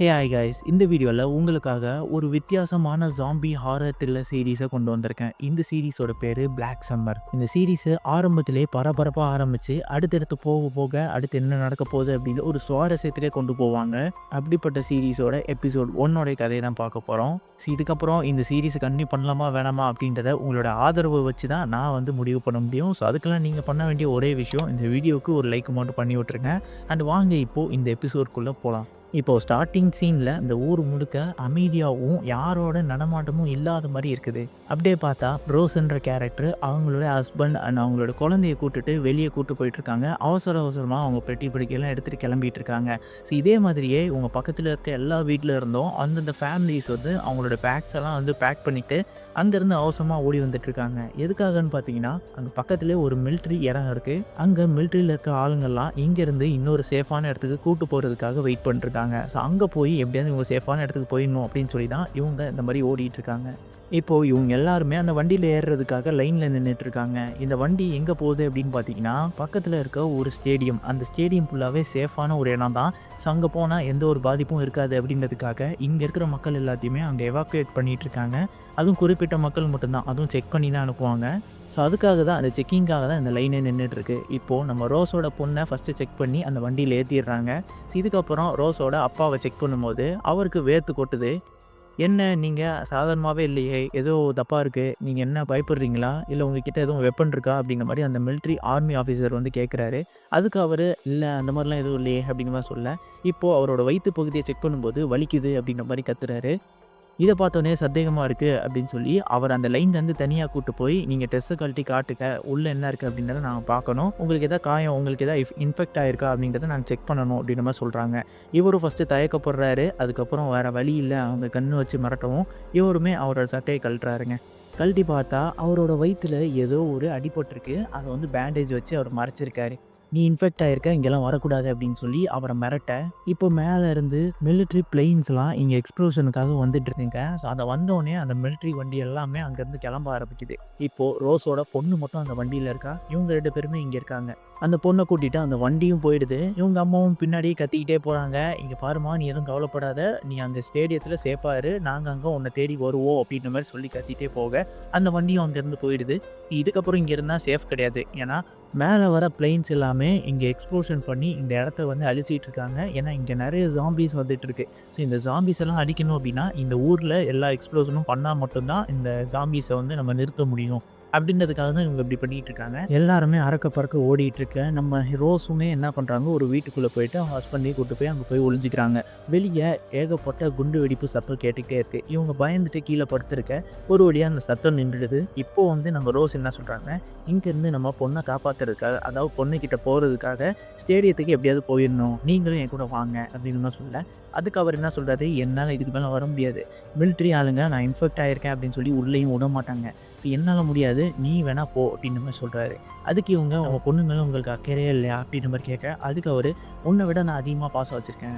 Hey hi guys, இந்த வீடியோவில் உங்களுக்காக ஒரு வித்தியாசமான ஜாம்பி ஹாரர் த்ரில்லர் சீரீஸை கொண்டு வந்திருக்கேன். இந்த சீரீஸோட பேர் பிளாக் சம்மர். இந்த சீரீஸ் ஆரம்பத்திலே பரபரப்பாக ஆரம்பித்து அடுத்தடுத்து போக போக அடுத்து என்ன நடக்க போகுது அப்படின்னு ஒரு சுவாரஸ்யத்திலே கொண்டு போவாங்க. அப்படிப்பட்ட சீரீஸோட எபிசோட் 1 கதையை தான் பார்க்க போகிறோம். இதுக்கப்புறம் இந்த சீரீஸை கண்டினியூ பண்ணலாமா வேணாமா அப்படின்றத உங்களோட ஆதரவை வச்சு தான் நான் முடிவு பண்ண முடியும். ஸோ அதுக்கெல்லாம் நீங்கள் பண்ண வேண்டிய ஒரே விஷயம், இந்த வீடியோவுக்கு ஒரு லைக் மட்டும் பண்ணி விட்டுருங்க. அண்ட் வாங்க இப்போது இந்த எபிசோட்குள்ளே போகலாம். இப்போது ஸ்டார்டிங் சீனில் இந்த ஊர் முழுக்க அமைதியாகவும் யாரோட நடமாட்டமும் இல்லாத மாதிரி இருக்குது. அப்படியே பார்த்தா ரோஸ்ன்ற கேரக்டர் அவங்களோட ஹஸ்பண்ட் அண்ட் அவங்களோட குழந்தைய கூட்டுட்டு வெளியே கூட்டு போயிட்டுருக்காங்க. அவசரமாக அவங்க பெட்டி படிக்கையெல்லாம் எடுத்துகிட்டு கிளம்பிட்டு இருக்காங்க. ஸோ இதே மாதிரியே உங்கள் பக்கத்தில் இருக்க எல்லா வீட்டில் இருந்தும் அந்தந்த ஃபேமிலிஸ் அவங்களோட பேக்ஸ் எல்லாம் பேக் பண்ணிவிட்டு அங்கேருந்து அவசரமாக ஓடி வந்துட்டுருக்காங்க. எதுக்காகன்னு பார்த்தீங்கன்னா, அங்கே பக்கத்துலேயே ஒரு மிலிட்ரி இடம் இருக்குது. அங்கே மிலிட்ரியில் இருக்க ஆளுங்கள்லாம் இங்கேருந்து இன்னொரு சேஃபான இடத்துக்கு கூட்டு போகிறதுக்காக வெயிட் பண்ணிட்டுருக்காங்க. ஸோ அங்கே போய் எப்படியாவது இவங்க சேஃபான இடத்துக்கு போயிடணும் அப்படின்னு சொல்லி தான் இவங்க இந்த மாதிரி ஓடிட்டு இருக்காங்க. இப்போது இவங்க எல்லாருமே அந்த வண்டியில் ஏறுறதுக்காக லைனில் நின்றுட்டுருக்காங்க. இந்த வண்டி எங்கே போகுது அப்படின்னு பார்த்தீங்கன்னா, பக்கத்தில் இருக்க ஒரு ஸ்டேடியம். அந்த ஸ்டேடியம் ஃபுல்லாகவே சேஃபான ஒரு இடம் தான். ஸோ அங்கே போனால் எந்த ஒரு பாதிப்பும் இருக்காது அப்படின்றதுக்காக இங்கே இருக்கிற மக்கள் எல்லாத்தையுமே அங்கே எவாக்குவேட் பண்ணிகிட்டு இருக்காங்க. அதுவும் குறிப்பிட்ட மக்கள் மட்டும்தான், அதுவும் செக் பண்ணி தான் அனுப்புவாங்க. ஸோ அதுக்காக தான், அந்த செக்கிங்காக தான் இந்த லைனே நின்றுட்டுருக்கு. இப்போது நம்ம ரோஸோட பொண்ணை ஃபஸ்ட்டு செக் பண்ணி அந்த வண்டியில் ஏற்றிடுறாங்க. ஸோ இதுக்கப்புறம் ரோஸோட அப்பாவை செக் பண்ணும்போது அவருக்கு வேர்த்து கொட்டுது. என்ன நீங்கள் சாதாரணமாகவே இல்லையே, ஏதோ தப்பாக இருக்குது, நீங்கள் என்ன பயப்படுறீங்களா, இல்லை உங்ககிட்ட எதுவும் வெப்பன் இருக்கா அப்படிங்கிற மாதிரி அந்த மிலிட்ரி ஆர்மி ஆஃபீஸர் கேட்குறாரு. அதுக்கு அவர் இல்லை அந்த மாதிரிலாம் எதுவும் இல்லையே அப்படிங்கிற மாதிரி சொல்ல, இப்போது அவரோட வயிற்று பகுதியை செக் பண்ணும்போது வலிக்குது அப்படிங்கிற மாதிரி கத்துறாரு. இதை பார்த்தோன்னே சந்தேகமாக இருக்குது அப்படின்னு சொல்லி அவர் அந்த லைன்லேருந்து தனியாக கூட்டு போய், நீங்கள் டெஸ்ட்டை கழட்டி காட்டுக்க, உள்ளே என்ன இருக்குது அப்படின்றத நாங்கள் பார்க்கணும், உங்களுக்கு எதாவது காயம், உங்களுக்கு எதாவது இன்ஃபெக்ட் ஆகிருக்கா அப்படின்றத நாங்கள் செக் பண்ணணும் அப்படின்ற மாதிரி சொல்கிறாங்க. இவரும் ஃபஸ்ட்டு தயக்கப்படுறாரு. அதுக்கப்புறம் வேறு வழி இல்லை, அவங்க கன்று வச்சு மிரட்டவும் இவருமே அவரோட சட்டையை கழட்டுறாருங்க. கழட்டி பார்த்தா அவரோட வயிற்றில் ஏதோ ஒரு அடிபட்டிருக்கு. அதை பேண்டேஜ் வச்சு அவர் மறைச்சிருக்காரு. நீ இன்ஃபெக்ட் ஆகிருக்க, இங்கெல்லாம் வரக்கூடாது அப்படின்னு சொல்லி அவரை மிரட்ட, இப்போ மேலே இருந்து மிலிட்ரி பிளெயின்ஸ்லாம் இங்கே எக்ஸ்ப்ளோஷனுக்காக வந்துட்டு இருக்குங்க. ஸோ அதை வந்தோடனே அந்த மிலிட்ரி வண்டி எல்லாமே அங்கேருந்து கிளம்ப ஆரம்பிக்குது. இப்போது ரோஸோட பொண்ணு மட்டும் அந்த வண்டியில் இருக்கா. இவங்க 2 பேருமே இங்கே இருக்காங்க. அந்த பொண்ணை கூட்டிகிட்டு அந்த வண்டியும் போயிடுது. இவங்க அம்மாவும் பின்னாடியே கத்திக்கிட்டே போகிறாங்க. இங்கே பாருமா, நீ எதுவும் கவலைப்படாத, நீ அந்த ஸ்டேடியத்தில் சேஃபாக இரு, நாங்கள் அங்கே உன்னை தேடி வருவோம் அப்படின்ற மாதிரி சொல்லி கத்திகிட்டே போக அந்த வண்டியும் அங்கேருந்து போயிடுது. இதுக்கப்புறம் இங்கே இருந்தால் சேஃப் கிடையாது. ஏன்னா மேலே வர பிளெயின்ஸ் எல்லாமே இங்கே எக்ஸ்ப்ளோஷன் பண்ணி இந்த இடத்த அழிச்சிட்டு இருக்காங்க. ஏன்னா இங்கே நிறைய ஜாம்பிஸ் வந்துட்டு இருக்கு. ஸோ இந்த ஜாம்பிஸ் எல்லாம் அடிக்கணும் அப்படின்னா இந்த ஊரில் எல்லா எக்ஸ்ப்ளோஷனும் பண்ணால் மட்டும்தான் இந்த ஜாம்பிஸை நம்ம நிறுத்த முடியும். அப்படின்றதுக்காக தான் இவங்க இப்படி பண்ணிகிட்டு இருக்காங்க. எல்லாருமே அறக்க பறக்க ஓடிட்டு இருக்க நம்ம ரோஸுமே என்ன பண்ணுறாங்க, ஒரு வீட்டுக்குள்ளே போயிட்டு அவங்க ஹஸ்பண்டையும் கூட்டு போய் அங்கே போய் ஒளிஞ்சிக்கிறாங்க. வெளியே ஏகப்பட்ட குண்டு வெடிப்பு சத்தம் கேட்டுக்கிட்டே இருக்குது. இவங்க பயந்துட்டு கீழே படுத்துருக்க ஒரு வழியாக அந்த சத்தம் நின்றுடுது. இப்போது நம்ம ரோஸ் என்ன சொல்கிறாங்க, இங்கேருந்து நம்ம பொண்ணை காப்பாற்றுறதுக்காக, அதாவது பொண்ணுக்கிட்ட போகிறதுக்காக ஸ்டேடியத்துக்கு எப்படியாவது போயிடணும், நீங்களும் என் கூட வாங்க அப்படின்னு சொல்ல, அதுக்கு அவர் என்ன சொல்கிறாரு, என்னால் இதுக்கு மேலே வர முடியாது, மிலிட்ரி ஆளுங்க நான் இன்ஃபெக்ட் ஆகிருக்கேன் அப்படின்னு சொல்லி உள்ளேயும் விட மாட்டாங்க, ஸோ என்னால் முடியாது, நீ வேணா போ அப்படின்ற மாதிரி சொல்கிறாரு. அதுக்கு இவங்க, உங்கள் பொண்ணு மேலே உங்களுக்கு அக்கறையே இல்லையா அப்படின்ற மாதிரி கேட்க, அதுக்கு அவர், உன்னை விட நான் அதிகமாக பாசம் வச்சுருக்கேன்,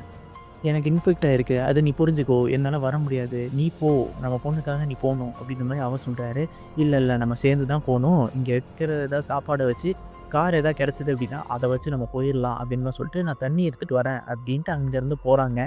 எனக்கு இன்ஃபெக்ட் ஆகிருக்கு, அதை நீ புரிஞ்சுக்கோ, என்னால் வர முடியாது, நீ போ, நம்ம பொண்ணுக்காக நீ போகணும் அப்படின்ற மாதிரி அவர் சொல்கிறாரு. இல்லை நம்ம சேர்ந்து தான் போகணும், இங்கே இருக்கிற ஏதாவது சாப்பாடை வச்சு கார் எதாவது கிடச்சிது அப்படின்னா அதை வச்சு நம்ம போயிடலாம் அப்படின்னு சொல்லிட்டு நான் தண்ணி எடுத்துகிட்டு வரேன் அப்படின்ட்டு அங்கேருந்து போகிறாங்க.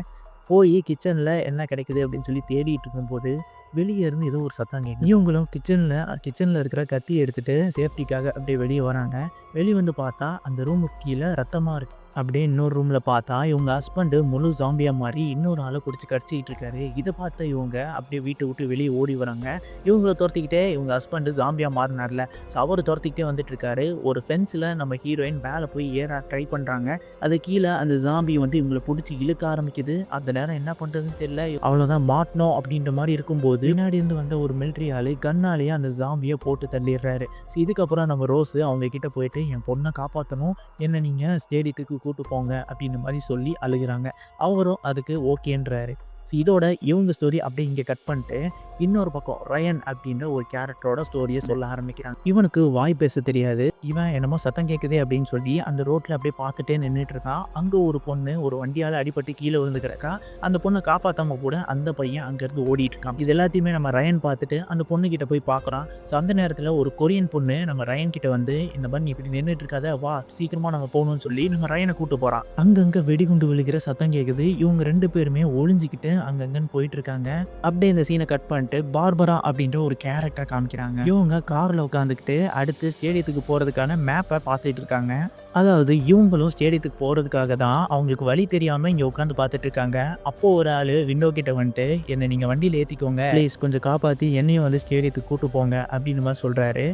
போய் கிச்சனில் என்ன கிடைக்குது அப்படின்னு சொல்லி தேடிட்டு இருக்கும்போது வெளியே இருந்து ஏதோ ஒரு சத்தம் கேட்குது. இவங்களும் கிச்சனில் இருக்கிற கத்தி எடுத்துகிட்டு சேஃப்டிக்காக அப்படியே வெளியே வராங்க. வெளியே வந்து பார்த்தா அந்த ரூமுக்கு கீழே ரத்தமாக இருக்குது. அப்படியே இன்னொரு ரூமில் பார்த்தா இவங்க ஹஸ்பண்டு முழு ஜாம்பியாக மாறி இன்னொரு ஆளை குடிச்சு கடிச்சிக்கிட்டு இருக்காரு. இதை பார்த்த இவங்க அப்படியே வீட்டை விட்டு வெளியே ஓடி வராங்க. இவங்களை துரத்திக்கிட்டே இவங்க ஹஸ்பண்டு ஜாம்பியாக மாறினார்ல, ஸோ அவர் துரத்திக்கிட்டே வந்துட்டு இருக்காரு. ஒரு ஃபென்ஸில் நம்ம ஹீரோயின் மேலே போய் ஏற ட்ரை பண்ணுறாங்க. அது கீழே அந்த ஜாம்பி இவங்களை பிடிச்சி இழுக்க ஆரம்பிக்குது. அந்த நேரம் என்ன பண்ணுறதுன்னு தெரியல. அவ்வளோதான், மாட்டணும் அப்படின்ற மாதிரி இருக்கும்போது பின்னாடி இருந்து வந்த ஒரு மிலிட்ரி ஆளு கண்ணாலேயே அந்த ஜாம்பியை போட்டு தள்ளிடுறாரு. ஸோ இதுக்கப்புறம் நம்ம ரோஸு அவங்க கிட்ட போயிட்டு, என் பொண்ணை காப்பாற்றணும், என்ன நீங்கள் ஸ்டேடியத்துக்கு கூட்டு போங்க அப்படின்ற மாதிரி சொல்லி அழுகிறாங்க. அவரும் அதுக்கு ஓகேன்றாரு. இதோட இவங்க ஸ்டோரி அப்படியே இங்கே கட் பண்ணிட்டு இன்னொரு பக்கம் ரயன் அப்படின்ற ஒரு கேரக்டரோட ஸ்டோரியை சொல்ல ஆரம்பிக்கிறாங்க. இவனுக்கு வாய் பேச தெரியாது. இவன் என்னமோ சத்தம் கேட்குதே அப்படின்னு சொல்லி அந்த ரோட்டில் அப்படியே பார்த்துட்டே நின்றுட்டு இருக்கான். அங்கே ஒரு பொண்ணு ஒரு வண்டியால் அடிபட்டு கீழே விழுந்து கிடக்கா. அந்த பொண்ணை காப்பாற்றாம கூட அந்த பையன் அங்கேருந்து ஓடிட்டு இருக்கான். இது எல்லாத்தையுமே நம்ம ரயன் பார்த்துட்டு அந்த பொண்ணு கிட்ட போய் பார்க்குறான். ஸோ அந்த நேரத்தில் ஒரு கொரியன் பொண்ணு நம்ம ரயன் கிட்ட வந்து இந்த மாதிரி நீ இப்படி நின்றுட்டு இருக்காத, வா சீக்கிரமாக நம்ம போகணும்னு சொல்லி நம்ம ரயனை கூட்டு போகிறான். அங்கங்கே வெடிகுண்டு விழுகிற சத்தம் கேட்குது. இவங்க 2 பேருமே ஒளிஞ்சிக்கிட்டு அங்கங்கன்னு போயிட்டு இருக்காங்க. அப்படியே இந்த சீனை கட் பண்ணிட்டு பார்பரா அப்படின்ற ஒரு கேரக்டர் காமிக்கிறாங்க. இவங்க கார்ல உட்காந்துக்கிட்டு அடுத்து ஸ்டேடியத்துக்கு போறதுக்கான மேப்பை பார்த்துட்டு இருக்காங்க. அதாவது இவங்களும் ஸ்டேடியத்துக்கு போறதுக்காக தான் அவங்களுக்கு வழி தெரியாம இங்க உட்காந்து பார்த்துட்டு இருக்காங்க. அப்போ ஒரு ஆளு விண்டோ கிட்ட வந்துட்டு என்ன நீங்க வண்டியில ஏத்திக்கோங்க ப்ளீஸ், கொஞ்சம் காப்பாத்தி என்னையும் வந்து ஸ்டேடியத்துக்கு கூட்டு போங்க அப்படின்னு மாதிரி சொல்றாரு.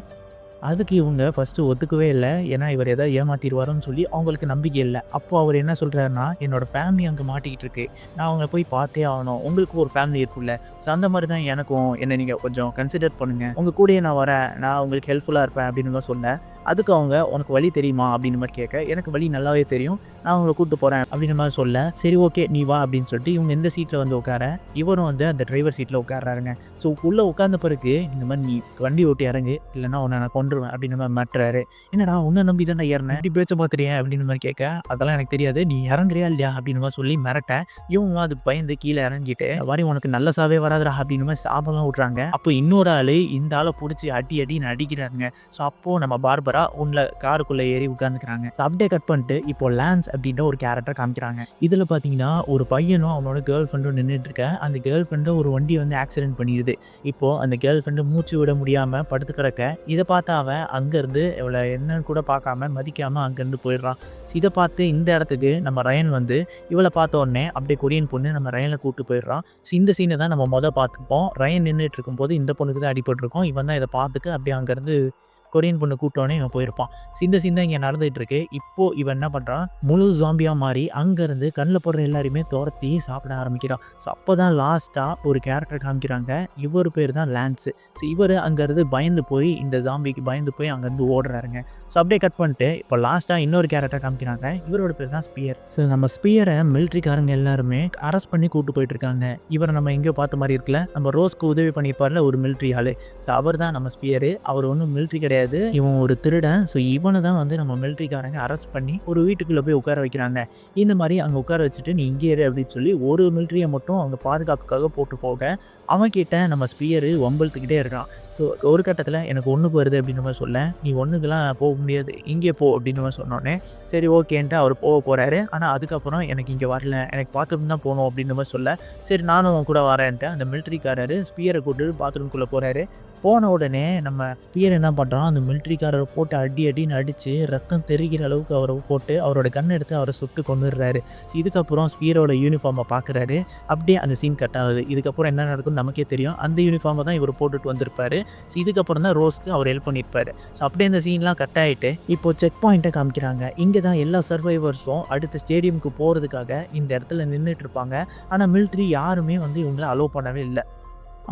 அதுக்கு இவங்க ஃபஸ்ட்டு ஒத்துக்கவே இல்லை. ஏன்னா இவர் எதாவது ஏமாத்திடுவாரோன்னு சொல்லி அவங்களுக்கு நம்பிக்கை இல்லை. அப்போது அவர் என்ன சொல்கிறாருன்னா, என்னோடய ஃபேமிலி அங்கே மாட்டிக்கிட்டு இருக்கு, நான் அவங்கள போய் பார்த்தே ஆகணும், உங்களுக்கு ஒரு ஃபேமிலி இருக்குல்ல, ஸோ அந்த மாதிரி தான் எனக்கும், என்னை நீங்கள் கொஞ்சம் கன்சிடர் பண்ணுங்கள், உங்கள் கூடயே நான் வரேன், நான் உங்களுக்கு ஹெல்ப்ஃபுல்லாக இருப்பேன் அப்படின்னு தான் சொன்னேன். அதுக்கு அவங்க உனக்கு வழி தெரியுமா அப்படின்னு மாதிரி கேட்க, எனக்கு வழி நல்லாவே தெரியும், நான் அவங்கள கூப்பிட்டு போகிறேன் அப்படின்ற மாதிரி சொல்ல, சரி ஓகே நீ வா அப்படின்னு சொல்லிட்டு இவங்க எந்த சீட்டில் வந்து உட்கார, இவரும் வந்து அந்த டிரைவர் சீட்டில் உட்காராருங்க. ஸோ உள்ளே உட்கார்ந்த பிறகு இந்த மாதிரி நீ வண்டி ஓட்டி இறங்கு, இல்லைன்னா உன்னை நான் கொண்டுருவேன் அப்படின்னு மாதிரி மாட்டுறாரு. என்னடா உன்னை நம்பி தானே ஏறினேன், இப்படி பேச்ச பார்த்துறியா அப்படின்னு மாதிரி கேட்க, அதெல்லாம் எனக்கு தெரியாது, நீ இறங்குறியா இல்லையா அப்படின்னு மாதிரி சொல்லி மிரட்ட, இவங்க அது பயந்து கீழே இறங்கிட்டு மாதிரி உனக்கு நல்ல சாவே வராதுடா அப்படின்னு மாதிரி சாபம்லாம் விட்றாங்க. அப்போ இன்னொரு ஆள் இந்த ஆளை பிடிச்சி அடின்னு அடிக்கிறாங்க. ஸோ அப்போது நம்ம பார்பரா உள்ள காருக்குள்ளே ஏறி உட்காந்துக்கிறாங்க. ஸோ அப்படியே கட் பண்ணிட்டு இப்போ லான்ஸ் அப்படின்ற ஒரு கேரக்டர் காமிக்கிறாங்க. இதில் பார்த்தீங்கன்னா ஒரு பையனும் அவனோட கேர்ள் ஃப்ரெண்டும் நின்றுட்டு இருக்க, அந்த கேர்ள் ஃப்ரெண்டை ஒரு வண்டி வந்து ஆக்சிடென்ட் பண்ணிடுது. இப்போது அந்த கேர்ள் ஃப்ரெண்டு மூச்சு விட முடியாமல் படுத்து கிடக்க, இதை பார்த்து அவன் அங்கேருந்து இவளை என்னன்னு கூட பார்க்காம மதிக்காமல் அங்கேருந்து போயிடுறான். இதை பார்த்து இந்த இடத்துக்கு நம்ம ரயன் வந்து இவளை பார்த்த உடனே அப்படியே கொரியன் பொண்ணு நம்ம ரயனை கூப்பிட்டு போயிடுறான். ஸோ இந்த சீனை தான் நம்ம பார்த்துப்போம். ரயன் நின்றுட்டு இருக்கும்போது இந்த பொண்ணுக்கு தான் அடிபட்டிருக்கோம். இவன் தான் இதை பார்த்துட்டு அப்படியே அங்கேருந்து கொரியன் பொண்ணு கூப்பிட்டோன்னே இவன் போயிருப்பான். இந்த சீன் தான் இங்கே நடந்துகிட்டு இருக்கு. இப்போது இவன் என்ன பண்ணுறான், முழு ஜாம்பியாக மாறி அங்கேருந்து கண்ணில் போடுற எல்லாருமே துரத்தி சாப்பிட ஆரம்பிக்கிறான். ஸோ அப்போ தான் லாஸ்ட்டாக ஒரு கேரக்டர் காமிக்கிறாங்க. இவர் பேர் தான் லான்ஸு. ஸோ இவர் அங்கேருந்து பயந்து போய் இந்த ஜாம்பிக்கு பயந்து போய் அங்கேருந்து ஓடுறாருங்க. ஸோ அப்படியே கட் பண்ணிட்டு இப்போ லாஸ்ட்டாக இன்னொரு கேரக்டர் காமிக்கிறாங்க. இவரோட பேர் தான் ஸ்பியர். ஸோ நம்ம ஸ்பியரை மிலிட்ரிக்காரங்க எல்லாருமே அரெஸ்ட் பண்ணி கூப்பிட்டு போயிட்டுருக்காங்க. இவரை நம்ம எங்கேயோ பார்த்த மாதிரி இருக்குல்ல, நம்ம ரோஸ்க்கு உதவி பண்ணியிருப்பார்ல ஒரு மிலிட்ரி ஆள். ஸோ அவர் தான் நம்ம ஸ்பியரு. அவர் ஒன்றும் மிலிட்ரி கிடையாது, இவன் ஒரு திருடன். ஸோ இவனை தான் வந்து நம்ம மிலிட்ரிக்காரங்க அரெஸ்ட் பண்ணி ஒரு வீட்டுக்குள்ளே போய் உட்கார வைக்கிறாங்க. இந்த மாதிரி அங்கே உட்கார வச்சுட்டு நீ இங்கே இரு அப்படின்னு சொல்லி ஒரு மிலிட்ரியை மட்டும் அவங்க பாதுகாப்புக்காக போட்டு போக, அவன்கிட்ட நம்ம ஸ்பியரு வம்பழுத்துக்கிட்டே இருக்கான். ஸோ ஒரு கட்டத்தில் எனக்கு ஒன்றுக்கு வருது அப்படின்னு மாதிரி சொல்ல, நீ ஒன்றுக்கெல்லாம் போக முடியாது, இங்கே போ அப்படின்னு மாதிரி சொன்னோடனே சரி ஓகேன்ட்டு அவர் போக போகிறாரு. ஆனால் அதுக்கப்புறம் எனக்கு இங்கே வரல, எனக்கு பாத்ரூம் தான் போகணும் அப்படின்னு மாதிரி சொல்ல, சரி நானும் அவன் கூட வரேன்ட்டு அந்த மிலிட்ரிக்காரரு ஸ்பியரை கூப்பிட்டு பாத்ரூம்குள்ளே போகிறாரு. போன உடனே நம்ம ஸ்பியர் என்ன பண்ணுறான், அந்த மிலிட்ரிக்காரரை போட்டு அடின்னு அடித்து ரத்தம் தெரிகிற அளவுக்கு அவரை போட்டு அவரோட கண் எடுத்து அவரை சுட்டு கொண்டுடுறாரு. ஸோ இதுக்கப்புறம் ஸ்பியரோட யூனிஃபார்மை பார்க்குறாரு. அப்படியே அந்த சீன் கட் ஆகுது. இதுக்கப்புறம் என்ன நடக்கும்னு நமக்கே தெரியும். அந்த யூனிஃபார்மை தான் இவர் போட்டுட்டு வந்திருப்பாரு. ஸோ இதுக்கப்புறம் தான் ரோஸ்க்கு அவர் ஹெல்ப் பண்ணியிருப்பாரு. ஸோ அப்படியே இந்த சீன்லாம் கட் ஆகிட்டு இப்போ செக் பாயிண்ட்டை காமிக்கிறாங்க. இங்கே தான் எல்லா சர்வைவர்ஸும் அடுத்த ஸ்டேடியமுக்கு போகிறதுக்காக இந்த இடத்துல நின்றுட்டு இருப்பாங்க. ஆனால் மிலிட்ரி யாருமே வந்து இவங்களை அலோவ் பண்ணவே இல்லை.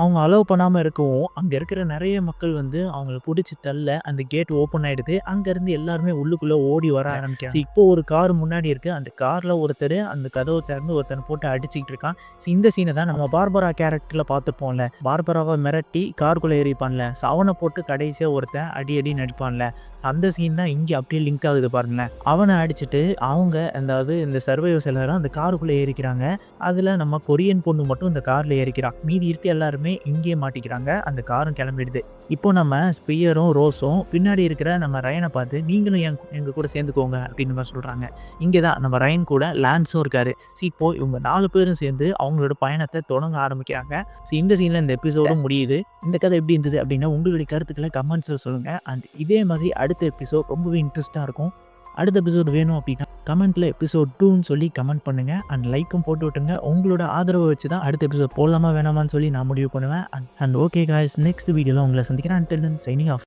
அவங்க அலோவ் பண்ணாமல் இருக்கவும் அங்கே இருக்கிற நிறைய மக்கள் வந்து அவங்கள பிடிச்சி தள்ள அந்த கேட் ஓப்பன் ஆகிடுது. அங்கேருந்து எல்லாருமே உள்ளுக்குள்ளே ஓடி வர ஆரம்பிக்கிறாங்க. இப்போ ஒரு கார் முன்னாடி இருக்குது. அந்த காரில் ஒருத்தர் அந்த கதவை திறந்து ஒருத்தனை போட்டு அடிச்சுக்கிட்டு இருக்கான். இந்த சீனை தான் நம்ம பார்பரா கேரக்டரில் பார்த்துப்போம்ல, பார்பராவை மிரட்டி காருக்குள்ளே ஏறிப்பான்ல, ஸோ அவனை போட்டு கடைசியாக ஒருத்தன் அடி நடிப்பான்ல, ஸோ அந்த சீன் தான் இங்கே அப்படியே லிங்க் ஆகுது பாருங்களேன். அவனை அடிச்சுட்டு அவங்க அதாவது இந்த சர்வைவர்ஸ் எல்லாரும் அந்த காருக்குள்ளே ஏறிக்கிறாங்க. அதில் நம்ம கொரியன் பொண்ணு மட்டும் இந்த காரில் ஏறிக்கிறான். மீதி இருக்க எல்லாருமே இங்கேயே மாட்டிக்கிறாங்க. அந்த காரும் கிளம்பிடுது. இப்போ நம்ம ஸ்பியரும் ரோஸும் பின்னாடி இருக்கிற நம்ம ரயனை பார்த்து நீங்களும் எங்க கூட சேர்ந்துக்கோங்க அப்படின்னு மாதிரி சொல்கிறாங்க. இங்கே தான் நம்ம ரயன் கூட லான்ஸும் இருக்காரு. ஸோ இப்போ இவங்க 4 பேரும் சேர்ந்து அவங்களோட பயணத்தை தொடங்க ஆரம்பிக்கிறாங்க. ஸோ இந்த சீனில் இந்த எபிசோடும் முடியுது. இந்த கதை எப்படி இருந்தது அப்படின்னா உங்களுடைய கருத்துக்களை கமெண்ட்ஸில் சொல்லுங்கள். அண்ட் இதே மாதிரி அடுத்த எபிசோட் ரொம்பவே இன்ட்ரெஸ்ட்டாக இருக்கும். அடுத்த எபிசோட் வேணும் அப்படின்னா கமெண்ட்டில் எபிசோட் 2ன்னு சொல்லி கமெண்ட் பண்ணுங்கள். அண்ட் லைக்கும் போட்டு விட்டுங்க. உங்களோட ஆதரவை வச்சு தான் அடுத்த எபிசோட் போடலாமா வேணாமான்னு சொல்லி நான் முடிவு பண்ணுவேன். அண்ட் ஓகே காய்ஸ், நெக்ஸ்ட் வீடியோவில் உங்களை சந்திக்கிறேன். Until then signing off.